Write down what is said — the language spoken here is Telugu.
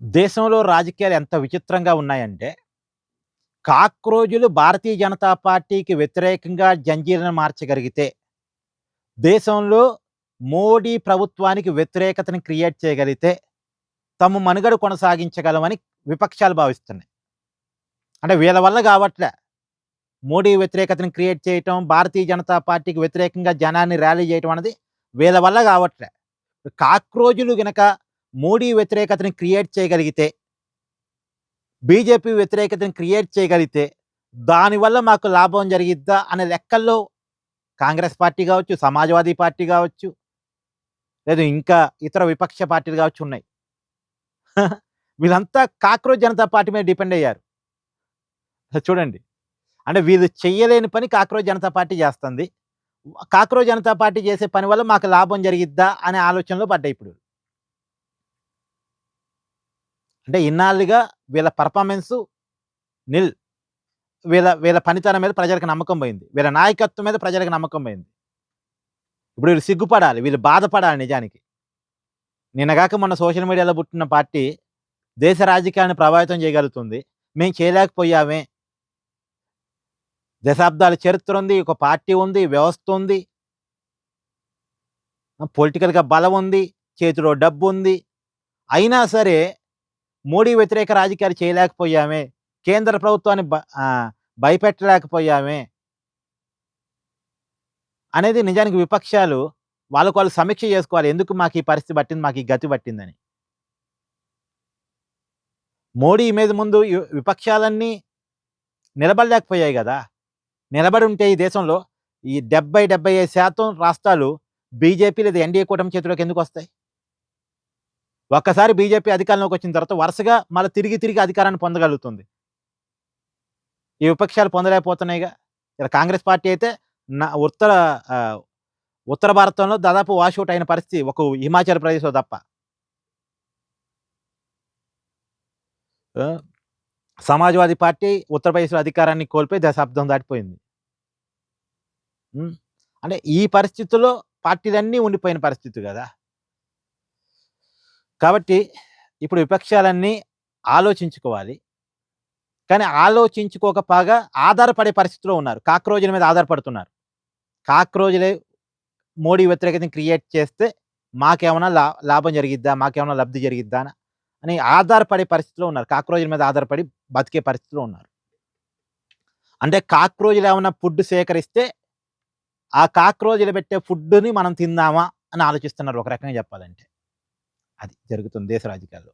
దేశంలో రాజకీయాలు ఎంత విచిత్రంగా ఉన్నాయంటే, కాక్రోజులు భారతీయ జనతా పార్టీకి వ్యతిరేకంగా జంజీర్లను మార్చగలిగితే, దేశంలో మోడీ ప్రభుత్వానికి వ్యతిరేకతను క్రియేట్ చేయగలిగితే, తమ మనుగడ కొనసాగించగలమని విపక్షాలు భావిస్తున్నాయి. అంటే వీళ్ళ వల్ల గావట్లే. మోడీ వ్యతిరేకతను క్రియేట్ చేయటం, భారతీయ జనతా పార్టీకి వ్యతిరేకంగా జనాన్ని ర్యాలీ చేయటం అన్నది వీళ్ళ వల్ల గావట్లే. కాక్రోజులు గనక మోడీ వ్యతిరేకతను క్రియేట్ చేయగలిగితే, బీజేపీ వ్యతిరేకతను క్రియేట్ చేయగలిగితే, దానివల్ల మాకు లాభం జరిగిద్దా అనే లెక్కల్లో కాంగ్రెస్ పార్టీ గావచ్చు, సమాజ్‌వాదీ పార్టీ గావచ్చు, లేదు ఇంకా ఇతర విపక్ష పార్టీలు గావచ్చు ఉన్నాయి. వీళ్ళంతా కాక్రోచ్ జనతా పార్టీ మీద డిపెండ్ అయ్యారు. చూడండి. అంటే వీళ్ళు చెయ్యలేని పని కాక్రోచ్ జనతా పార్టీ జేస్తంది. కాక్రోచ్ జనతా పార్టీ చేసే పని వల్ల మాకు లాభం జరిగిద్దా అనే ఆలోచనలో పడ్డాయి ఇప్పుడు. అంటే ఇన్నాళ్లుగా వీళ్ళ పెర్ఫార్మన్సు నిల్. వీళ్ళ వీళ్ళ పనితనం మీద ప్రజలకు నమ్మకం పోయింది. వీళ్ళ నాయకత్వం మీద ప్రజలకు నమ్మకం పోయింది. ఇప్పుడు వీళ్ళు సిగ్గుపడాలి. వీళ్ళు బాధపడాలి నిజానికి. నిన్నగాక మొన్న సోషల్ మీడియాలో పుట్టిన పార్టీ దేశ రాజకీయాలను ప్రభావితం చేయగలుగుతుంది. మేము చేయలేకపోయామే. దశాబ్దాల చరిత్ర ఉంది. ఒక పార్టీ ఉంది. వ్యవస్థ ఉంది. పొలిటికల్‌గా బలం ఉంది. చేతిలో డబ్బుంది. అయినా సరే మోడీ వ్యతిరేక రాజకీయాలు చేయలేకపోయామే. కేంద్ర ప్రభుత్వాన్ని భయపెట్టలేకపోయామే అనేది నిజానికి విపక్షాలు వాళ్ళకి వాళ్ళు సమీక్ష చేసుకోవాలి. ఎందుకు మాకు ఈ పరిస్థితి పట్టింది, మాకు ఈ గతి పట్టిందని. మోడీ మీద ముందు విపక్షాలన్నీ నిలబడలేకపోయాయి గదా! నిలబడి ఉంటే ఈ దేశంలో ఈ 75% రాష్ట్రాలు బీజేపీ లేదా ఎన్డీఏ కూటమి చేతిలోకి ఎందుకొస్తాయి? ఒక్కసారి బీజేపీ అధికారంలోకి వచ్చిన తర్వాత వరుసగా మళ్ళా తిరిగి తిరిగి అధికారాన్ని పొందగలుగుతుంది. ఈ విపక్షాలు పొందలేకపోతున్నాయిగా. ఇలా కాంగ్రెస్ పార్టీ అయితే న ఉత్తర ఆహ్, ఉత్తర భారతంలో దాదాపు వాషౌట్ అయిన పరిస్థితి ఒక హిమాచల్ ప్రదేశ్‌లో తప్ప. ఆ! సమాజ్‌వాదీ పార్టీ ఉత్తరప్రదేశ్‌లో అధికారాన్ని కోల్పోయి దశాబ్దం దాటిపోయింది. హ్మ్. అంటే ఈ పరిస్థితుల్లో పార్టీలన్నీ ఉండిపోయిన పరిస్థితి గదా! కాబట్టి ఇప్పుడు విపక్షాలన్నీ ఆలోచించుకోవాలి. కానీ ఆలోచించుకోకపాగా ఆధారపడే పరిస్థితిలో ఉన్నారు. కాక్రోజుల మీద ఆధారపడుతున్నారు. కాక్రోజులే మోడీ వ్యతిరేకతను క్రియేట్ చేస్తే మాకేమన్నా లాభం జరిగిద్దా? మాకేమన్నా లబ్ధి జరిగిద్దా? అని ఆధారపడే పరిస్థితిలో ఉన్నారు. కాక్రోజుల మీద ఆధారపడి బతికే పరిస్థితిలో ఉన్నారు. అంటే కాక్రోజులు ఏమన్నా ఫుడ్ సేకరిస్తే, ఆ కాక్రోజులు పెట్టే ఫుడ్‌ని మనం తిందామా అని ఆలోచిస్తున్నారు ఒక రకంగా చెప్పాలంటే. అది జరుగుతుంది దేశ రాజకీయాల్లో.